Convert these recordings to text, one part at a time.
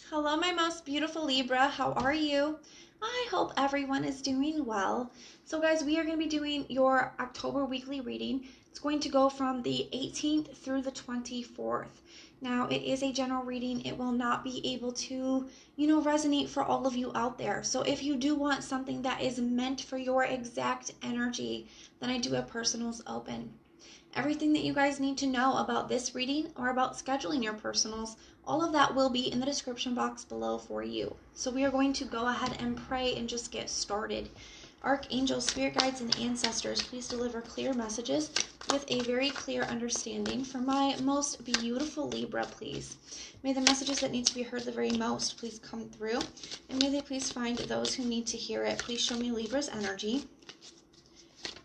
Hello, my most beautiful Libra. How are you? I hope everyone is doing well. So guys, we are going to be doing your October weekly reading. It's going to go from the 18th through the 24th. Now, it is a general reading. It will not be able to, resonate for all of you out there. So if you do want something that is meant for your exact energy, then I do have personals open. Everything that you guys need to know about this reading or about scheduling your personals, all of that will be in the description box below for you. So we are going to go ahead and pray and just get started. Archangels, spirit guides, and ancestors, please deliver clear messages with a very clear understanding for my most beautiful Libra, please. May the messages that need to be heard the very most please come through, and may they please find those who need to hear it. Please show me Libra's energy.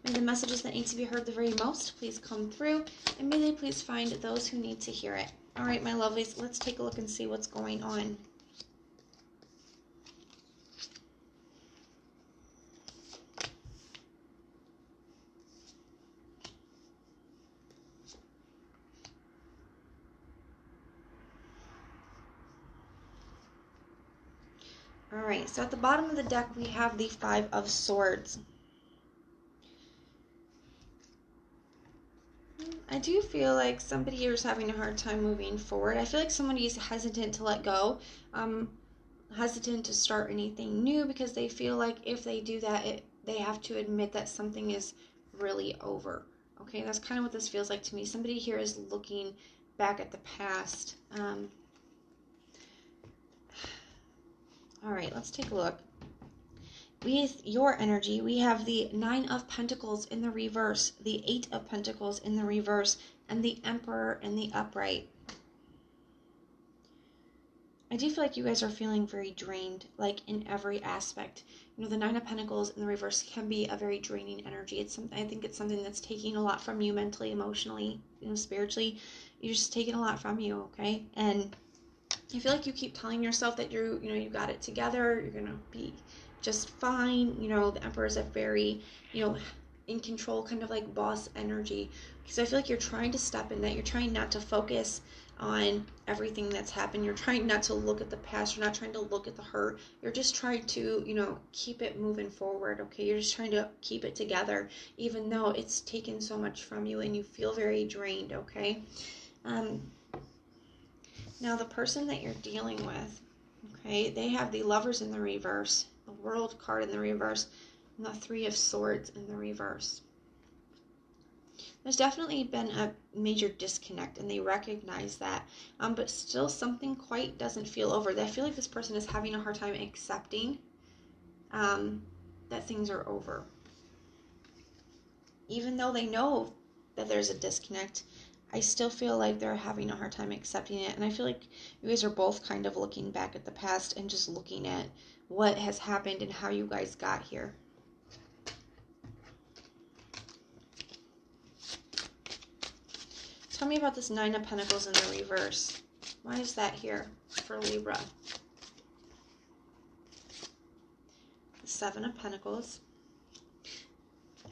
May the messages that need to be heard the very most please come through, and may they please find those who need to hear it. All right, my lovelies, let's take a look and see what's going on. All right, so at the bottom of the deck, we have the Five of Swords. I do feel like somebody here is having a hard time moving forward. I feel like somebody is hesitant to let go, hesitant to start anything new because they feel like if they do that, they have to admit that something is really over. Okay, that's kind of what this feels like to me. Somebody here is looking back at the past. All right, let's take a look. With your energy, we have the Nine of Pentacles in the reverse, the Eight of Pentacles in the reverse, and the Emperor in the upright. I do feel like you guys are feeling very drained, like in every aspect. You know, the Nine of Pentacles in the reverse can be a very draining energy. I think it's something that's taking a lot from you mentally, emotionally, spiritually. You're just taking a lot from you, okay? And I feel like you keep telling yourself that you got it together, you're going to be just fine. The Emperor is a very, in control, kind of like boss energy. Because I feel like you're trying to step in that. You're trying not to focus on everything that's happened. You're trying not to look at the past. You're not trying to look at the hurt. You're just trying to, keep it moving forward, okay? You're just trying to keep it together, even though it's taken so much from you and you feel very drained, okay? Now, the person that you're dealing with, okay, they have the Lovers in the reverse, the World card in the reverse, and the Three of Swords in the reverse. There's definitely been a major disconnect, and they recognize that, but still something quite doesn't feel over. I feel like this person is having a hard time accepting that things are over. Even though they know that there's a disconnect, I still feel like they're having a hard time accepting it. And I feel like you guys are both kind of looking back at the past and just looking at what has happened and how you guys got here. Tell me about this Nine of Pentacles in the reverse. Why is that here for Libra? The Seven of Pentacles.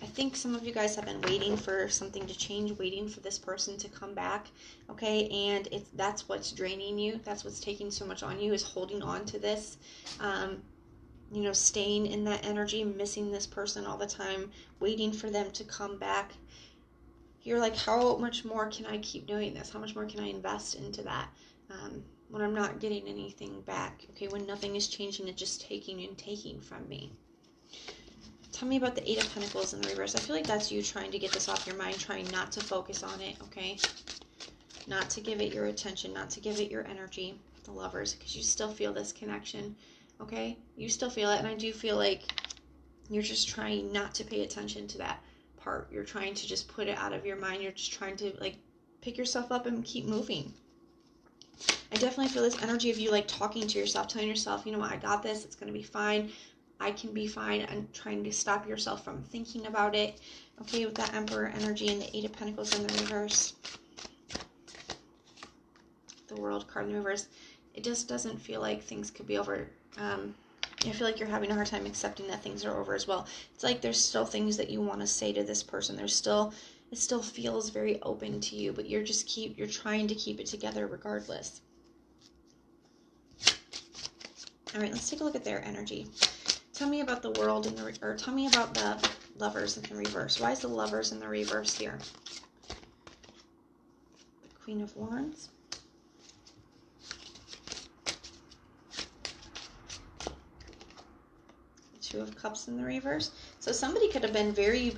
I think some of you guys have been waiting for something to change, waiting for this person to come back, okay? And that's what's draining you. That's what's taking so much on you, is holding on to this, staying in that energy, missing this person all the time, waiting for them to come back. You're like, how much more can I keep doing this? How much more can I invest into that when I'm not getting anything back, okay? When nothing is changing, it's just taking and taking from me. Tell me about the Eight of Pentacles in the reverse. I feel like that's you trying to get this off your mind, trying not to focus on it, okay? Not to give it your attention, not to give it your energy, the Lovers, because you still feel this connection, okay? You still feel it, and I do feel like you're just trying not to pay attention to that part. You're trying to just put it out of your mind. You're just trying to, pick yourself up and keep moving. I definitely feel this energy of you, talking to yourself, telling yourself, you know what, I got this, it's going to be fine. I can be fine, and trying to stop yourself from thinking about it. Okay, with that Emperor energy and the Eight of Pentacles in the reverse. The World card in the reverse. It just doesn't feel like things could be over. I feel like you're having a hard time accepting that things are over as well. It's like there's still things that you want to say to this person. It still feels very open to you, but you're trying to keep it together regardless. All right, let's take a look at their energy. Tell me about the world in the, or tell me about the Lovers in the reverse. Why is the Lovers in the reverse here? The Queen of Wands. Two of Cups in the reverse. So somebody could have been very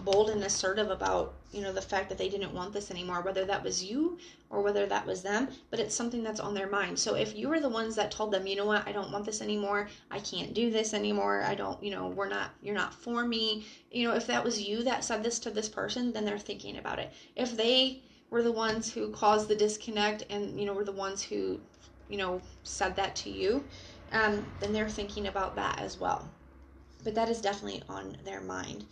bold and assertive about, you know, the fact that they didn't want this anymore, whether that was you or whether that was them, but it's something that's on their mind. So if you were the ones that told them, you know what, I don't want this anymore, I can't do this anymore, I don't, you know, you're not for me, you know, if that was you that said this to this person, then they're thinking about it. If they were the ones who caused the disconnect and, you know, were the ones who, you know, said that to you, then they're thinking about that as well. But that is definitely on their mind.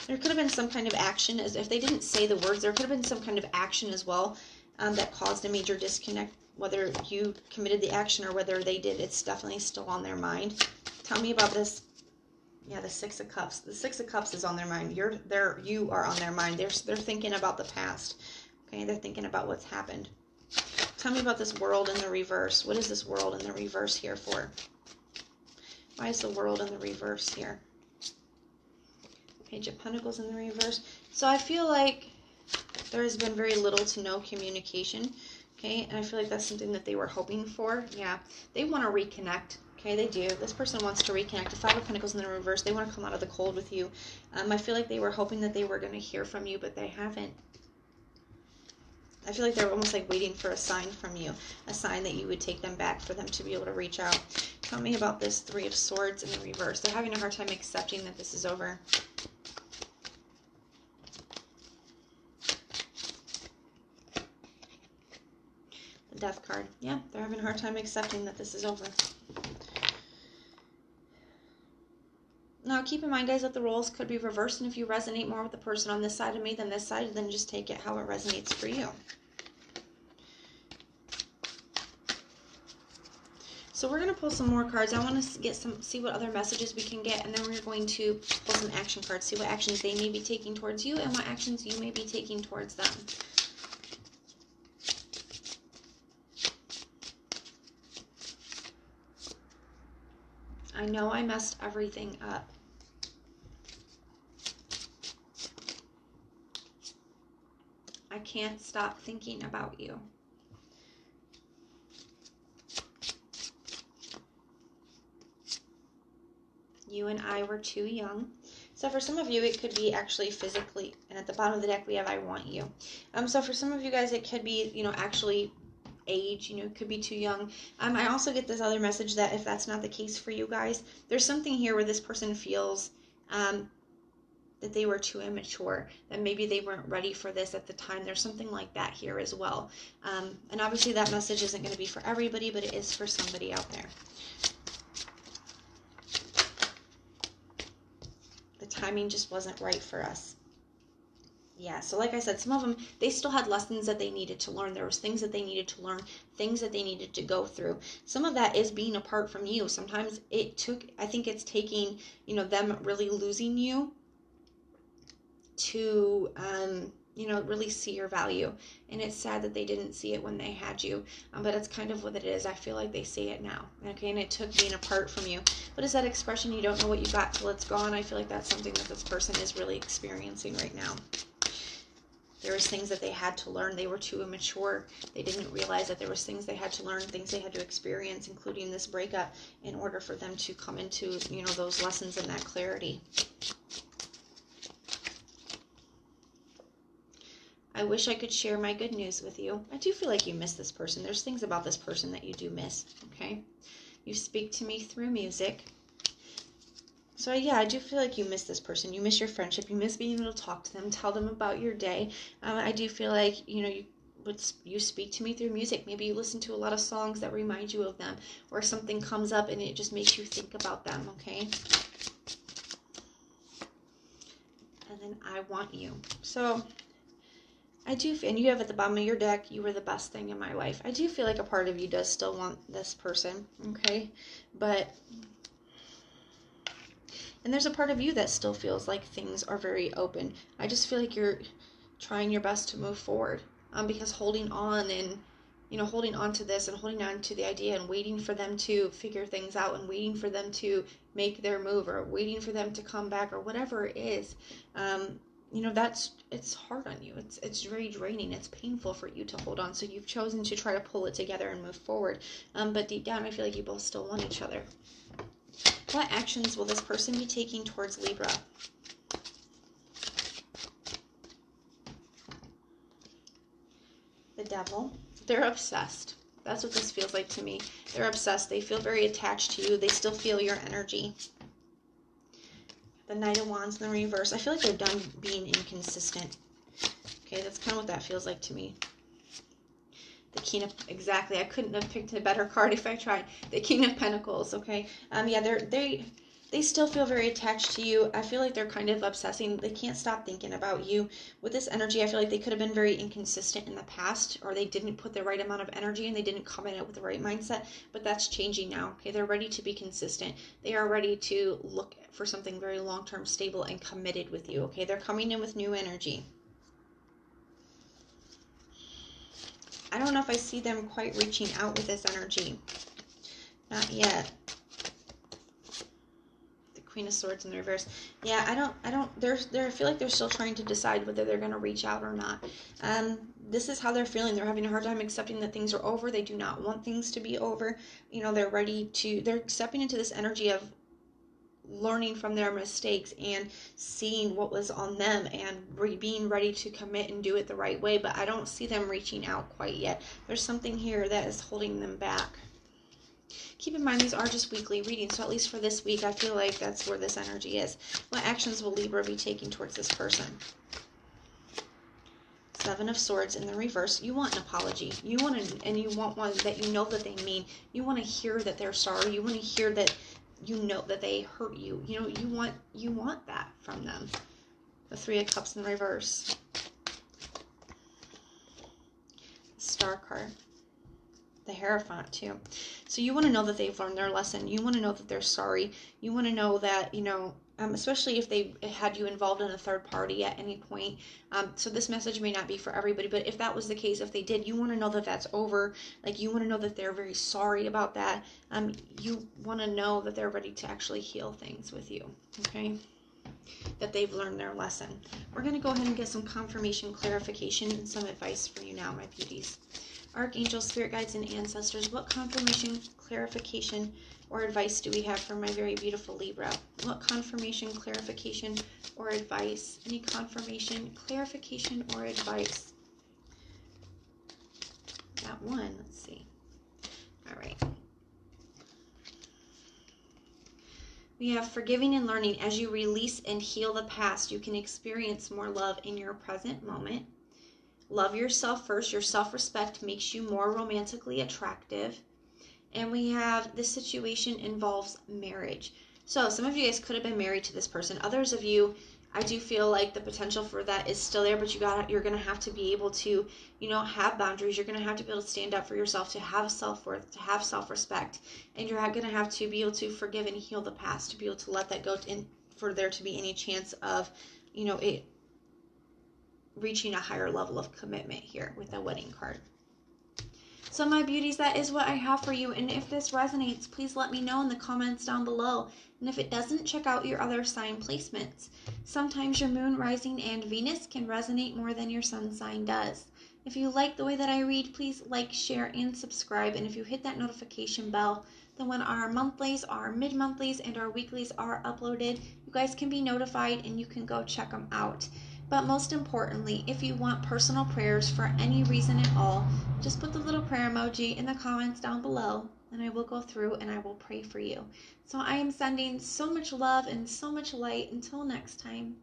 There could have been some kind of action, as if they didn't say the words, there could have been some kind of action as well that caused a major disconnect, whether you committed the action or whether they did. It's definitely still on their mind. Tell me about this. Yeah, the Six of Cups. The Six of Cups is on their mind. You are on their mind. They're thinking about the past. Okay, they're thinking about what's happened. Tell me about this World in the reverse. What is this World in the reverse here for? Why is the World in the reverse here? Page of Pentacles in the reverse. So I feel like there has been very little to no communication. Okay, and I feel like that's something that they were hoping for. Yeah, they want to reconnect. Okay, they do. This person wants to reconnect. The Five of Pentacles in the reverse. They want to come out of the cold with you. I feel like they were hoping that they were going to hear from you, but they haven't. I feel like they're almost like waiting for a sign from you, a sign that you would take them back for them to be able to reach out. Tell me about this Three of Swords in the reverse. They're having a hard time accepting that this is over. The Death card. Yeah, they're having a hard time accepting that this is over. Now, keep in mind, guys, that the roles could be reversed, and if you resonate more with the person on this side of me than this side, then just take it how it resonates for you. So we're going to pull some more cards. I want to get see what other messages we can get, and then we're going to pull some action cards, see what actions they may be taking towards you and what actions you may be taking towards them. I know I messed everything up. I can't stop thinking about you. You and I were too young. So for some of you, it could be actually physically, and at the bottom of the deck we have I want you. So for some of you guys, it could be, you know, actually age, you know, could be too young. I also get this other message that if that's not the case for you guys, there's something here where this person feels that they were too immature, that maybe they weren't ready for this at the time. There's something like that here as well. And obviously that message isn't going to be for everybody, but it is for somebody out there. The timing just wasn't right for us. Yeah, so like I said, some of them, they still had lessons that they needed to learn. There was things that they needed to learn, things that they needed to go through. Some of that is being apart from you. Sometimes I think it's taking, you know, them really losing you to, you know, really see your value. And it's sad that they didn't see it when they had you. But it's kind of what it is. I feel like they see it now. Okay, and it took being apart from you. What is that expression? You don't know what you got till it's gone. I feel like that's something that this person is really experiencing right now. There was things that they had to learn. They were too immature. They didn't realize that there was things they had to learn, things they had to experience, including this breakup, in order for them to come into, you know, those lessons and that clarity. I wish I could share my good news with you. I do feel like you miss this person. There's things about this person that you do miss, okay? You speak to me through music. So yeah, I do feel like you miss this person. You miss your friendship. You miss being able to talk to them, tell them about your day. I do feel like, you know, you speak to me through music. Maybe you listen to a lot of songs that remind you of them, or something comes up and it just makes you think about them, okay? And then I want you. So I do, and you have at the bottom of your deck, you were the best thing in my life. I do feel like a part of you does still want this person, okay? But, and there's a part of you that still feels like things are very open. I just feel like you're trying your best to move forward, because holding on and, holding on to this and holding on to the idea and waiting for them to figure things out and waiting for them to make their move or waiting for them to come back or whatever it is, it's hard on you. It's very draining. It's painful for you to hold on. So you've chosen to try to pull it together and move forward. But deep down, I feel like you both still want each other. What actions will this person be taking towards Libra? The Devil. They're obsessed. That's what this feels like to me. They're obsessed. They feel very attached to you. They still feel your energy. The Knight of Wands in the reverse. I feel like they're done being inconsistent. Okay, that's kind of what that feels like to me. The King of, exactly. I couldn't have picked a better card if I tried. The King of Pentacles, okay. Yeah, they still feel very attached to you. I feel like they're kind of obsessing. They can't stop thinking about you. With this energy, I feel like they could have been very inconsistent in the past, or they didn't put the right amount of energy and they didn't come in it with the right mindset, but that's changing now. Okay, they're ready to be consistent. They are ready to look for something very long-term, stable, and committed with you. Okay, they're coming in with new energy. I don't know if I see them quite reaching out with this energy. Not yet. Queen of Swords in the reverse. Yeah, I feel like they're still trying to decide whether they're going to reach out or not. This is how they're feeling. They're having a hard time accepting that things are over. They do not want things to be over. They're stepping into this energy of learning from their mistakes and seeing what was on them and being ready to commit and do it the right way. But I don't see them reaching out quite yet. There's something here that is holding them back. Keep in mind, these are just weekly readings, so at least for this week, I feel like that's where this energy is. What actions will Libra be taking towards this person? Seven of Swords in the reverse. You want an apology. You want one that you know that they mean. You want to hear that they're sorry. You want to hear that you know that they hurt you. You want that from them. The Three of Cups in the reverse. Star card. The Hierophant too. So you want to know that they've learned their lesson. You want to know that they're sorry. You want to know that, especially if they had you involved in a third party at any point. So this message may not be for everybody, but if that was the case, if they did, you want to know that that's over. Like, you want to know that they're very sorry about that. You want to know that they're ready to actually heal things with you. Okay? That they've learned their lesson. We're going to go ahead and get some confirmation, clarification, and some advice for you now, my beauties. Archangels, spirit guides, and ancestors, what confirmation, clarification, or advice do we have for my very beautiful Libra? What confirmation, clarification, or advice? Any confirmation, clarification, or advice? Got one. Let's see. All right. We have forgiving and learning. As you release and heal the past, you can experience more love in your present moment. Love yourself first. Your self-respect makes you more romantically attractive. And we have this situation involves marriage. So some of you guys could have been married to this person. Others of you, I do feel like the potential for that is still there, but you're going to have to be able to, have boundaries. You're going to have to be able to stand up for yourself, to have self-worth, to have self-respect. And you're going to have to be able to forgive and heal the past, to be able to let that go, for there to be any chance of, it reaching a higher level of commitment here with the wedding card. So my beauties, that is what I have for you. And if this resonates, please let me know in the comments down below. And if it doesn't, check out your other sign placements. Sometimes your moon, rising, and Venus can resonate more than your sun sign does. If you like the way that I read, please like, share, and subscribe. And if you hit that notification bell, then when our monthlies, our mid-monthlies, and our weeklies are uploaded, you guys can be notified and you can go check them out. But most importantly, if you want personal prayers for any reason at all, just put the little prayer emoji in the comments down below, and I will go through and I will pray for you. So I am sending so much love and so much light. Until next time.